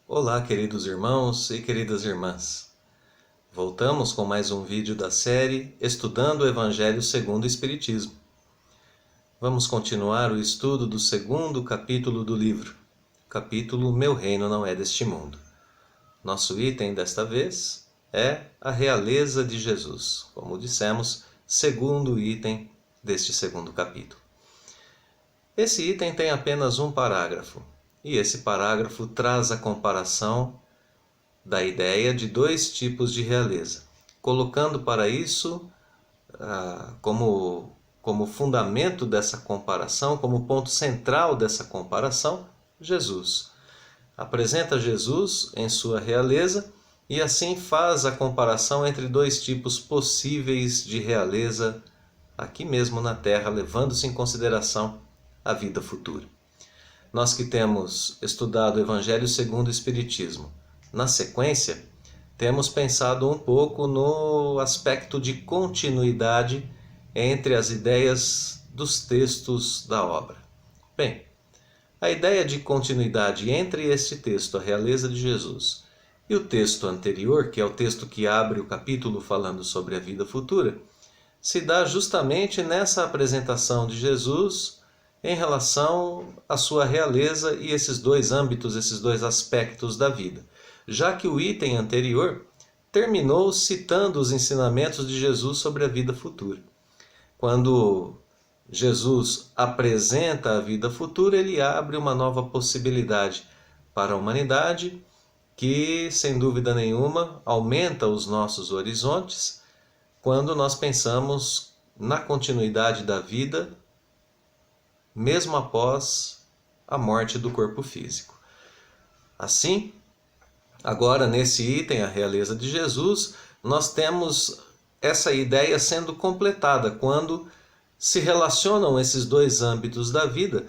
Olá, queridos irmãos e queridas irmãs. Voltamos com mais um vídeo da série Estudando o Evangelho segundo o Espiritismo. Vamos continuar o estudo do segundo capítulo do livro, capítulo Meu Reino Não É Deste Mundo. Nosso item desta vez é a realeza de Jesus, como dissemos, segundo item deste segundo capítulo. Esse item tem apenas um parágrafo, e esse parágrafo traz a comparação da ideia de dois tipos de realeza, colocando para isso como fundamento dessa comparação, como ponto central dessa comparação, Jesus. Apresenta Jesus em sua realeza e assim faz a comparação entre dois tipos possíveis de realeza aqui mesmo na Terra, levando-se em consideração a vida futura. Nós que temos estudado o Evangelho segundo o Espiritismo, na sequência, temos pensado um pouco no aspecto de continuidade entre as ideias dos textos da obra. Bem, a ideia de continuidade entre este texto, a realeza de Jesus, e o texto anterior, que é o texto que abre o capítulo falando sobre a vida futura, se dá justamente nessa apresentação de Jesus em relação à sua realeza e esses dois âmbitos, esses dois aspectos da vida. Já que o item anterior terminou citando os ensinamentos de Jesus sobre a vida futura. Quando Jesus apresenta a vida futura, ele abre uma nova possibilidade para a humanidade que, sem dúvida nenhuma, aumenta os nossos horizontes quando nós pensamos na continuidade da vida mesmo após a morte do corpo físico. Assim, agora nesse item, a realeza de Jesus, nós temos essa ideia sendo completada quando se relacionam esses dois âmbitos da vida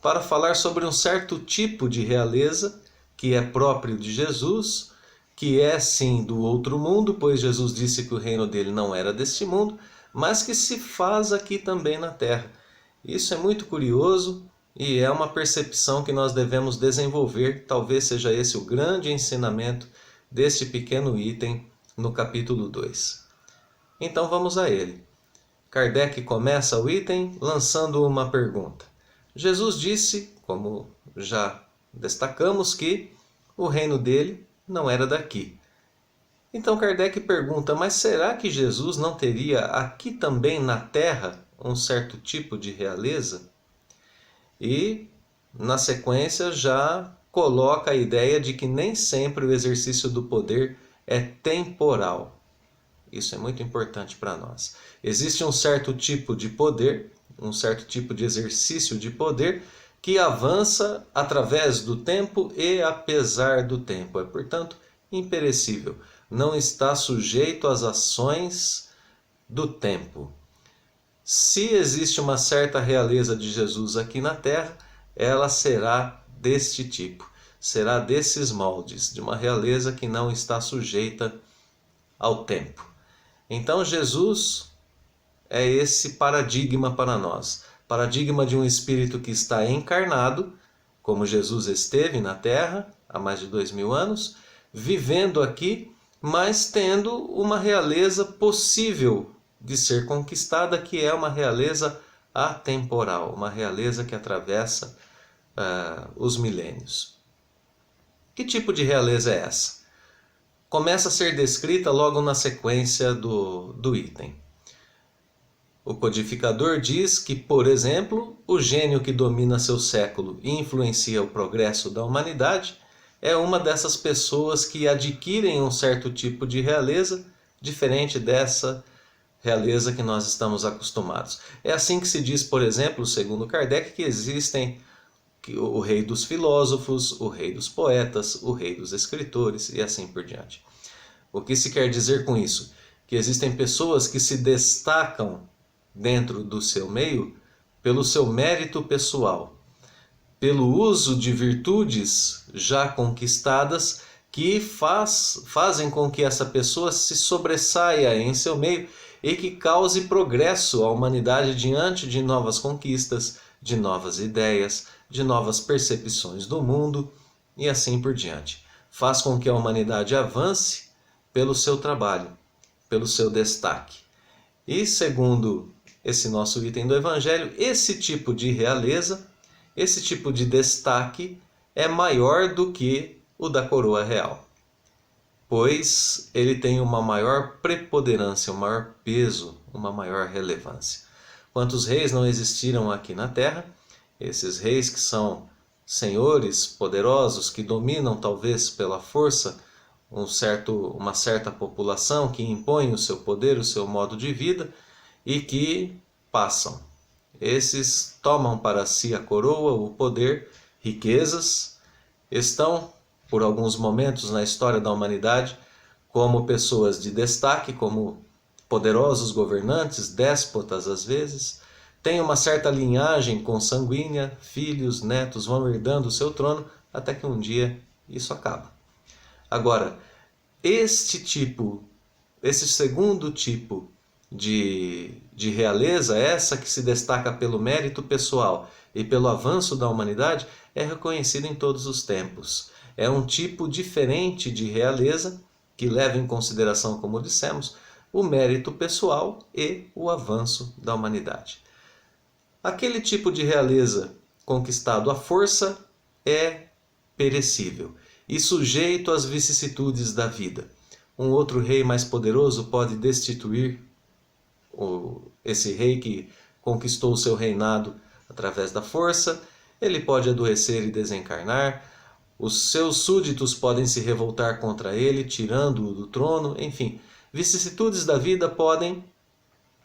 para falar sobre um certo tipo de realeza que é próprio de Jesus, que é sim do outro mundo, pois Jesus disse que o reino dele não era deste mundo, mas que se faz aqui também na terra. Isso é muito curioso e é uma percepção que nós devemos desenvolver. Talvez seja esse o grande ensinamento deste pequeno item no capítulo 2. Então vamos a ele. Kardec começa o item lançando uma pergunta. Jesus disse, como já destacamos, que o reino dele não era daqui. Então Kardec pergunta, mas será que Jesus não teria aqui também na Terra um certo tipo de realeza? E, na sequência, já coloca a ideia de que nem sempre o exercício do poder é temporal. Isso é muito importante para nós. Existe um certo tipo de poder, um certo tipo de exercício de poder que avança através do tempo e apesar do tempo. É, portanto, imperecível. Não está sujeito às ações do tempo. Se existe uma certa realeza de Jesus aqui na Terra, ela será deste tipo, será desses moldes, de uma realeza que não está sujeita ao tempo. Então Jesus é esse paradigma para nós, paradigma de um espírito que está encarnado, como Jesus esteve na Terra há mais de 2000 anos, vivendo aqui, mas tendo uma realeza possível de ser conquistada, que é uma realeza atemporal, uma realeza que atravessa os milênios. Que tipo de realeza é essa? Começa a ser descrita logo na sequência do item. O codificador diz que, por exemplo, o gênio que domina seu século e influencia o progresso da humanidade é uma dessas pessoas que adquirem um certo tipo de realeza diferente dessa realeza que nós estamos acostumados. É assim que se diz, por exemplo, segundo Kardec, que existem o rei dos filósofos, o rei dos poetas, o rei dos escritores e assim por diante. O que se quer dizer com isso? Que existem pessoas que se destacam dentro do seu meio pelo seu mérito pessoal, pelo uso de virtudes já conquistadas que fazem com que essa pessoa se sobressaia em seu meio e que cause progresso à humanidade diante de novas conquistas, de novas ideias, de novas percepções do mundo e assim por diante. faz com que a humanidade avance pelo seu trabalho, pelo seu destaque. E segundo esse nosso item do Evangelho, esse tipo de realeza, esse tipo de destaque é maior do que o da coroa real, pois ele tem uma maior preponderância, um maior peso, uma maior relevância. Quantos reis não existiram aqui na Terra? Esses reis que são senhores poderosos, que dominam talvez pela força uma certa população, que impõe o seu poder, o seu modo de vida e que passam. Esses tomam para si a coroa, o poder, riquezas, estão por alguns momentos na história da humanidade como pessoas de destaque, como poderosos governantes, déspotas às vezes, têm uma certa linhagem consanguínea, filhos, netos vão herdando o seu trono, até que um dia isso acaba. Agora, esse segundo tipo de realeza, essa que se destaca pelo mérito pessoal e pelo avanço da humanidade, é reconhecida em todos os tempos. É um tipo diferente de realeza que leva em consideração, como dissemos, o mérito pessoal e o avanço da humanidade. Aquele tipo de realeza conquistado à força é perecível e sujeito às vicissitudes da vida. Um outro rei mais poderoso pode destituir esse rei que conquistou o seu reinado através da força, ele pode adoecer e desencarnar, os seus súditos podem se revoltar contra ele, tirando-o do trono, enfim, vicissitudes da vida podem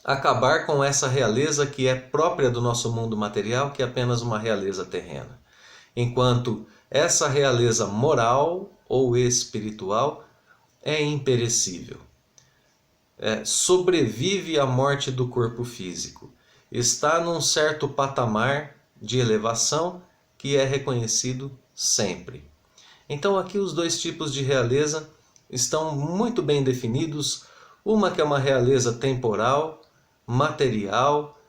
acabar com essa realeza que é própria do nosso mundo material, que é apenas uma realeza terrena. Enquanto essa realeza moral ou espiritual é imperecível. Sobrevive à morte do corpo físico. Está num certo patamar de elevação que é reconhecido sempre. Então aqui os dois tipos de realeza estão muito bem definidos. Uma que é uma realeza temporal, material,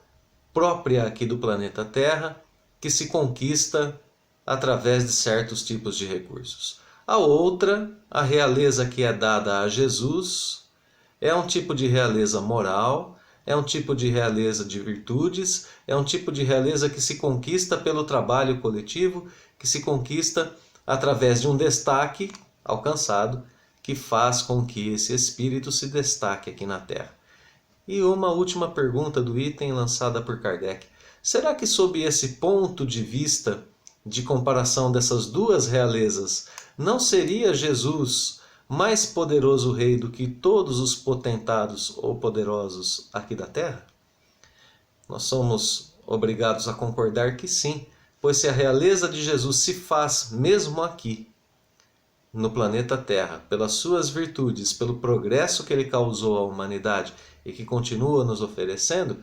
própria aqui do planeta Terra, que se conquista através de certos tipos de recursos. A outra, a realeza que é dada a Jesus, é um tipo de realeza moral, é um tipo de realeza de virtudes, é um tipo de realeza que se conquista pelo trabalho coletivo, que se conquista através de um destaque alcançado, que faz com que esse espírito se destaque aqui na Terra. E uma última pergunta do item lançada por Kardec. Será que sob esse ponto de vista de comparação dessas duas realezas, não seria Jesus mais poderoso rei do que todos os potentados ou poderosos aqui da Terra? Nós somos obrigados a concordar que sim, pois se a realeza de Jesus se faz mesmo aqui, no planeta Terra, pelas suas virtudes, pelo progresso que ele causou à humanidade e que continua nos oferecendo,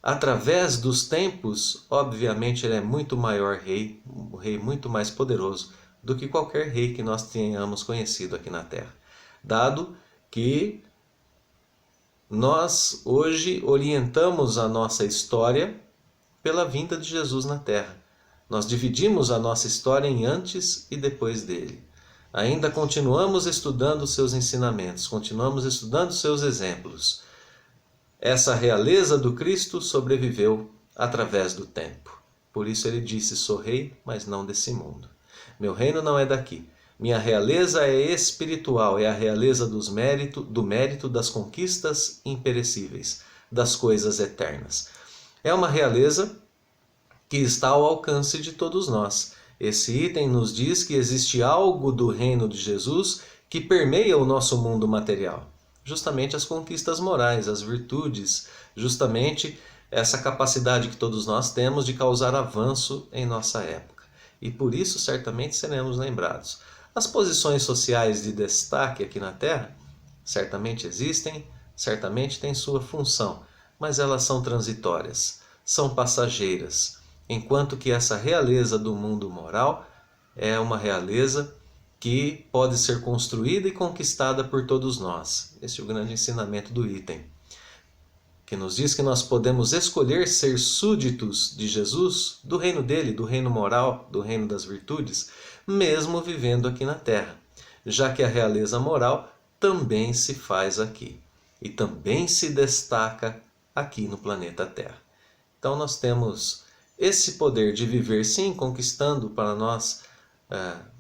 através dos tempos, obviamente ele é muito maior rei, um rei muito mais poderoso do que qualquer rei que nós tenhamos conhecido aqui na Terra. Dado que nós hoje orientamos a nossa história pela vinda de Jesus na Terra. Nós dividimos a nossa história em antes e depois dele. Ainda continuamos estudando seus ensinamentos, continuamos estudando seus exemplos. Essa realeza do Cristo sobreviveu através do tempo. Por isso ele disse: sou rei, mas não desse mundo. Meu reino não é daqui. Minha realeza é espiritual, é a realeza do mérito das conquistas imperecíveis, das coisas eternas. É uma realeza que está ao alcance de todos nós. Esse item nos diz que existe algo do reino de Jesus que permeia o nosso mundo material. Justamente as conquistas morais, as virtudes, justamente essa capacidade que todos nós temos de causar avanço em nossa época. E por isso certamente seremos lembrados. As posições sociais de destaque aqui na Terra certamente existem, certamente têm sua função, mas elas são transitórias, são passageiras, enquanto que essa realeza do mundo moral é uma realeza que pode ser construída e conquistada por todos nós. Esse é o grande ensinamento do item, que nos diz que nós podemos escolher ser súditos de Jesus, do reino dele, do reino moral, do reino das virtudes, mesmo vivendo aqui na Terra. já que a realeza moral também se faz aqui e também se destaca aqui no planeta Terra. Então nós temos esse poder de viver, sim, conquistando para nós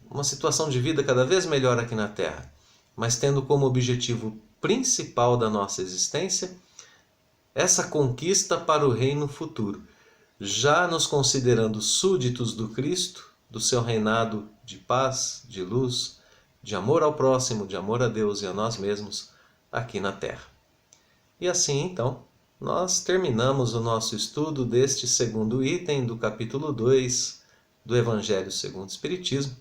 uma situação de vida cada vez melhor aqui na Terra, mas tendo como objetivo principal da nossa existência essa conquista para o reino futuro, já nos considerando súditos do Cristo, do seu reinado de paz, de luz, de amor ao próximo, de amor a Deus e a nós mesmos aqui na Terra. E assim, então, nós terminamos o nosso estudo deste segundo item do capítulo 2 do Evangelho segundo o Espiritismo.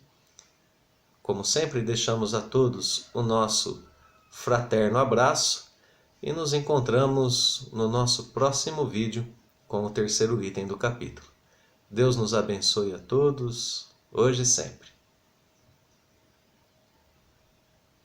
Como sempre, deixamos a todos o nosso fraterno abraço e nos encontramos no nosso próximo vídeo com o terceiro item do capítulo. Deus nos abençoe a todos, hoje e sempre.